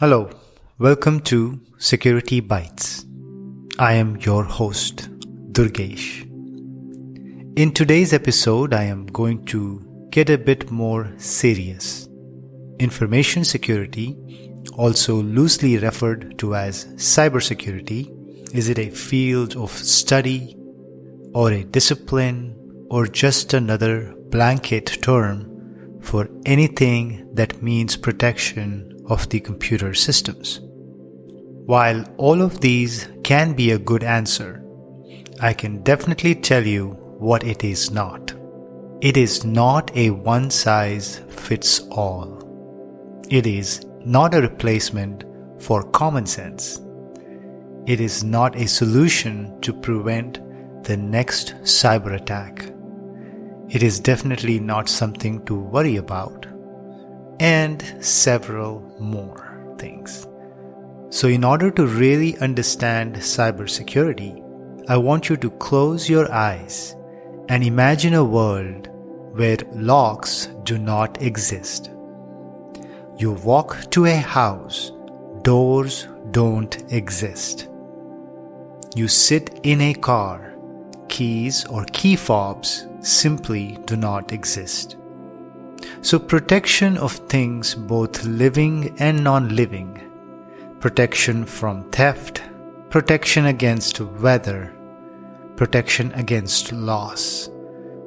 Hello, welcome to Security Bytes. I am your host, Durgesh. In today's episode, I am going to get a bit more serious. Information security, also loosely referred to as cybersecurity, is it a field of study or a discipline or just another blanket term for anything that means protection of the computer systems? While all of these can be a good answer, I can definitely tell you what it is not. It is not a one-size-fits-all. It is not a replacement for common sense. It is not a solution to prevent the next cyber attack. It is definitely not something to worry about, and several more things. So in order to really understand cybersecurity, I want you to close your eyes and imagine a world where locks do not exist. You walk to a house, doors don't exist. You sit in a car, keys or key fobs simply do not exist. So protection of things both living and non-living, protection from theft, protection against weather, protection against loss.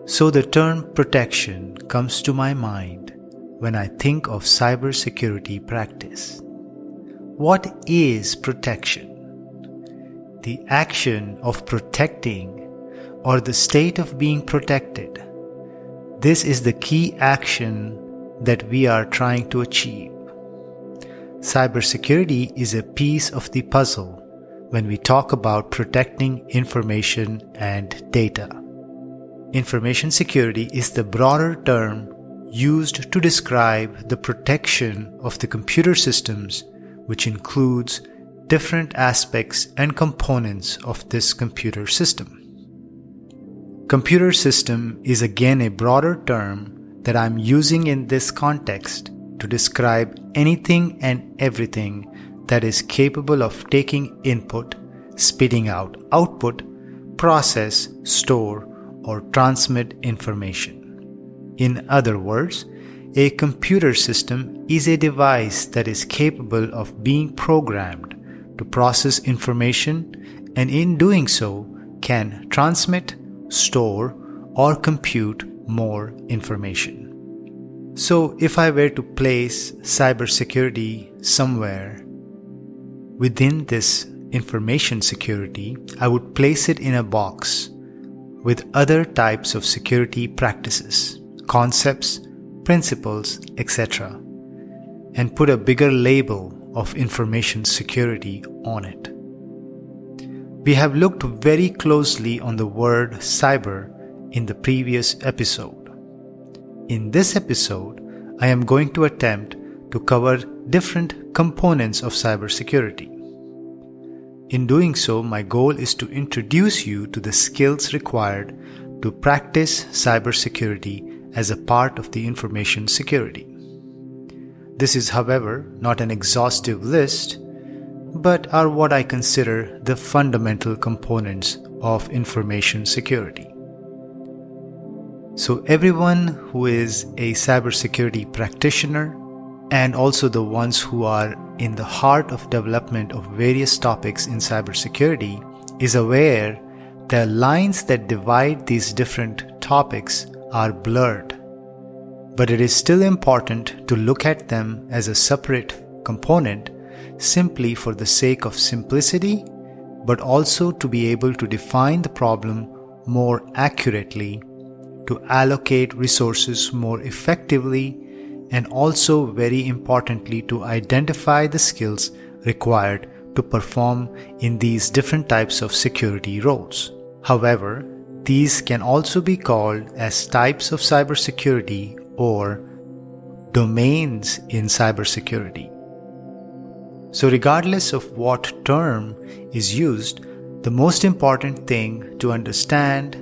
So the term protection comes to my mind when I think of cybersecurity practice. What is protection? The action of protecting or the state of being protected. This is the key action that we are trying to achieve. Cybersecurity is a piece of the puzzle when we talk about protecting information and data. Information security is the broader term used to describe the protection of the computer systems, which includes different aspects and components of this computer system. Computer system is again a broader term that I'm using in this context to describe anything and everything that is capable of taking input, spitting out output, process, store, or transmit information. In other words, a computer system is a device that is capable of being programmed to process information and in doing so can transmit, store, or compute more information. So if I were to place cybersecurity somewhere within this information security, I would place it in a box with other types of security practices, concepts, principles, etc., and put a bigger label of information security on it. We have looked very closely on the word cyber in the previous episode. In this episode, I am going to attempt to cover different components of cybersecurity. In doing so, my goal is to introduce you to the skills required to practice cybersecurity as a part of the information security. This is, however, not an exhaustive list, but are what I consider the fundamental components of information security. So everyone who is a cybersecurity practitioner and also the ones who are in the heart of development of various topics in cybersecurity is aware the lines that divide these different topics are blurred. But it is still important to look at them as a separate component simply for the sake of simplicity, but also to be able to define the problem more accurately, to allocate resources more effectively, and also very importantly to identify the skills required to perform in these different types of security roles. However, these can also be called as types of cybersecurity or domains in cybersecurity. So regardless of what term is used, the most important thing to understand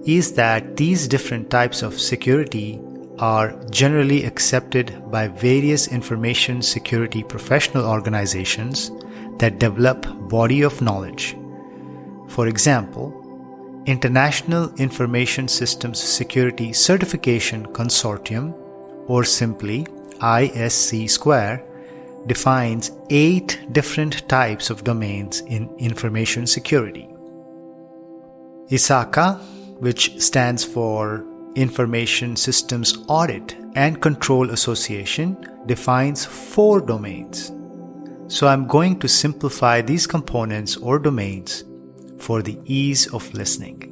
is that these different types of security are generally accepted by various information security professional organizations that develop body of knowledge. For example, International Information Systems Security Certification Consortium, or simply ISC², defines 8 different types of domains in information security. ISACA, which stands for Information Systems Audit and Control Association, defines 4 domains. So I'm going to simplify these components or domains for the ease of listening.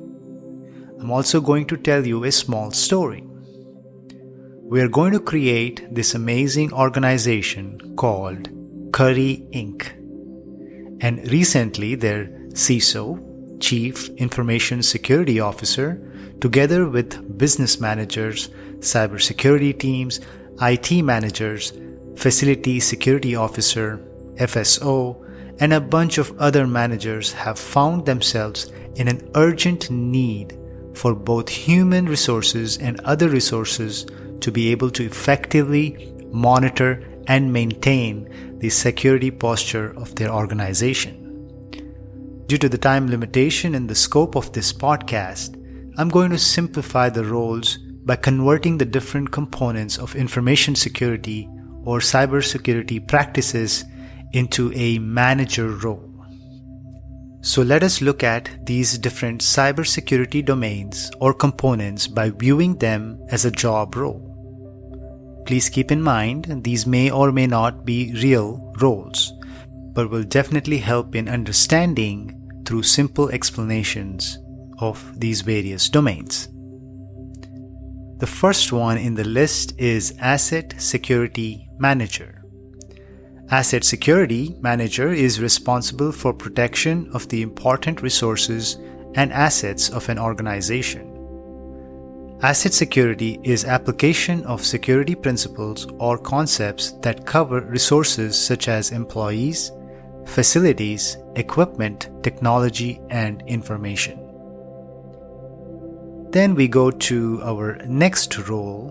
I'm also going to tell you a small story. We are going to create this amazing organization called Curry Inc. And recently their CISO, Chief Information Security Officer, together with business managers, cybersecurity teams, IT managers, Facility Security Officer, FSO, and a bunch of other managers have found themselves in an urgent need for both human resources and other resources to be able to effectively monitor and maintain the security posture of their organization. Due to the time limitation and the scope of this podcast, I'm going to simplify the roles by converting the different components of information security or cybersecurity practices into a manager role. So let us look at these different cybersecurity domains or components by viewing them as a job role. Please keep in mind these may or may not be real roles, but will definitely help in understanding through simple explanations of these various domains. The first one in the list is Asset Security Manager. Asset Security Manager is responsible for protection of the important resources and assets of an organization. Asset security is application of security principles or concepts that cover resources such as employees, facilities, equipment, technology, and information. Then we go to our next role,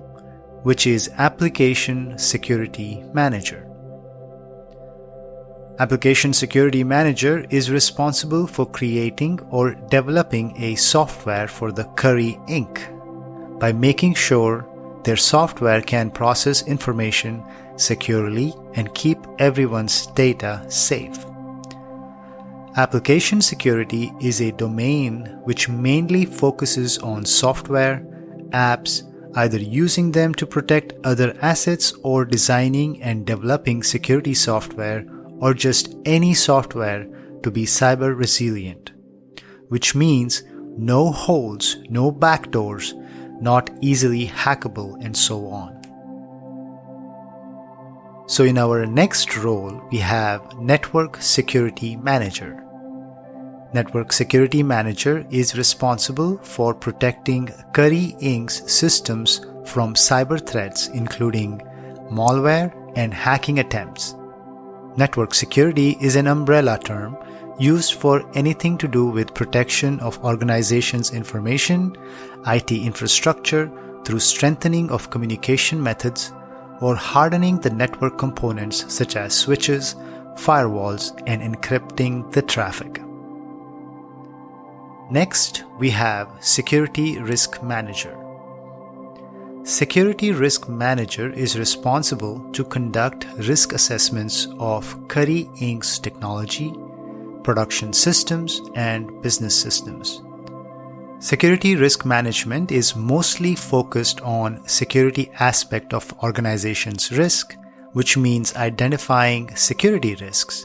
which is Application Security Manager. Application Security Manager is responsible for creating or developing a software for the Curry Inc. by making sure their software can process information securely and keep everyone's data safe. Application security is a domain which mainly focuses on software, apps, either using them to protect other assets or designing and developing security software or just any software to be cyber resilient, which means no holes, no backdoors, not easily hackable, and so on. So in our next role, we have Network Security Manager. Network Security Manager is responsible for protecting Curry Inc.'s systems from cyber threats including malware and hacking attempts. Network security is an umbrella term used for anything to do with protection of organizations' information, IT infrastructure through strengthening of communication methods or hardening the network components such as switches, firewalls, and encrypting the traffic. Next, we have Security Risk Manager. Security Risk Manager is responsible to conduct risk assessments of Curry Inc.'s technology, production systems, and business systems. Security risk management is mostly focused on security aspect of organization's risk, which means identifying security risks,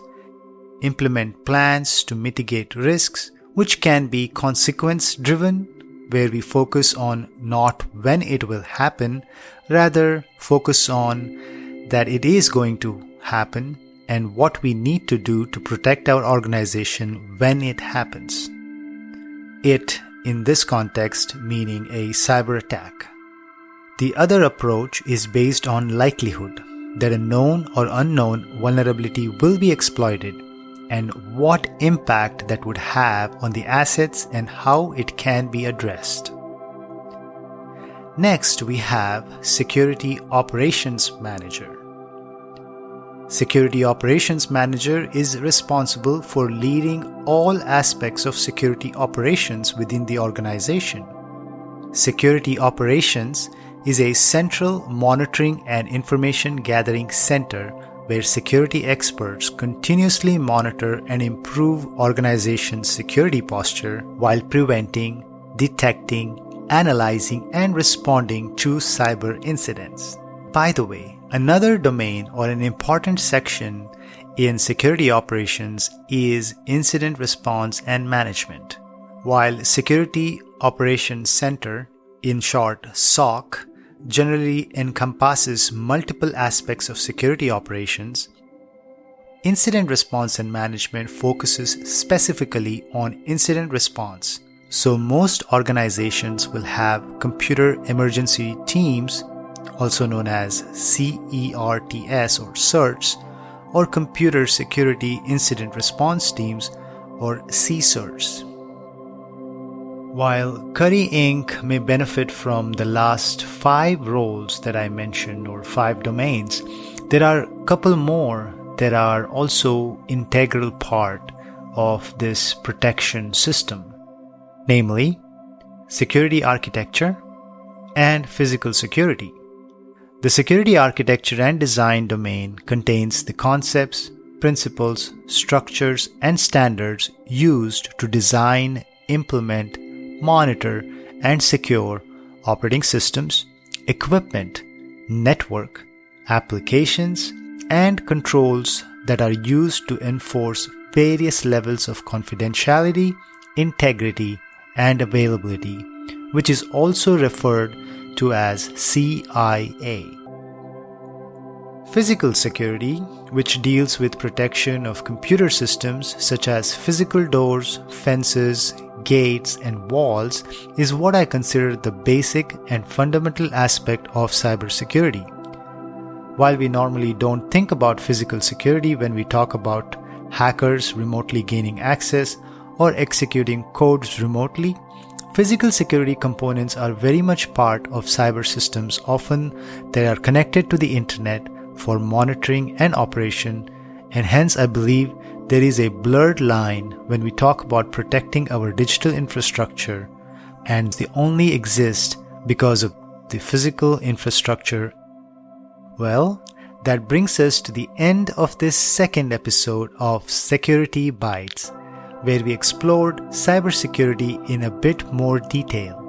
implement plans to mitigate risks, which can be consequence-driven, where we focus on not when it will happen, rather focus on that it is going to happen and what we need to do to protect our organization when it happens. It, in this context, meaning a cyber attack. The other approach is based on likelihood that a known or unknown vulnerability will be exploited and what impact that would have on the assets and how it can be addressed. Next, we have Security Operations Manager. Security Operations Manager is responsible for leading all aspects of security operations within the organization. Security Operations is a central monitoring and information gathering center where security experts continuously monitor and improve organizations' security posture while preventing, detecting, analyzing, and responding to cyber incidents. By the way, another domain or an important section in security operations is incident response and management. While Security Operations Center, in short SOC, generally encompasses multiple aspects of security operations, incident response and management focuses specifically on incident response. So most organizations will have computer emergency teams, also known as CERTS or CERTs, or computer security incident response teams or CSIRTs. While Curry Inc. may benefit from the last 5 roles that I mentioned or 5 domains, there are a couple more that are also integral part of this protection system, namely security architecture and physical security. The security architecture and design domain contains the concepts, principles, structures, and standards used to design, implement, monitor, and secure operating systems, equipment, network, applications, and controls that are used to enforce various levels of confidentiality, integrity, and availability, which is also referred to as CIA. Physical security, which deals with protection of computer systems such as physical doors, fences, gates, and walls, is what I consider the basic and fundamental aspect of cybersecurity. While we normally don't think about physical security when we talk about hackers remotely gaining access or executing codes remotely, physical security components are very much part of cyber systems. Often they are connected to the internet for monitoring and operation, and hence I believe there is a blurred line when we talk about protecting our digital infrastructure, and they only exist because of the physical infrastructure. Well, that brings us to the end of this second episode of Security Bites, where we explored cybersecurity in a bit more detail.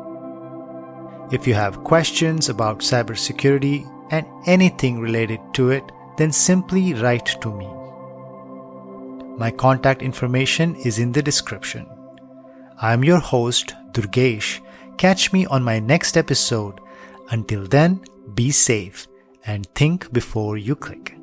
If you have questions about cybersecurity and anything related to it, then simply write to me. My contact information is in the description. I am your host, Durgesh. Catch me on my next episode. Until then, be safe and think before you click.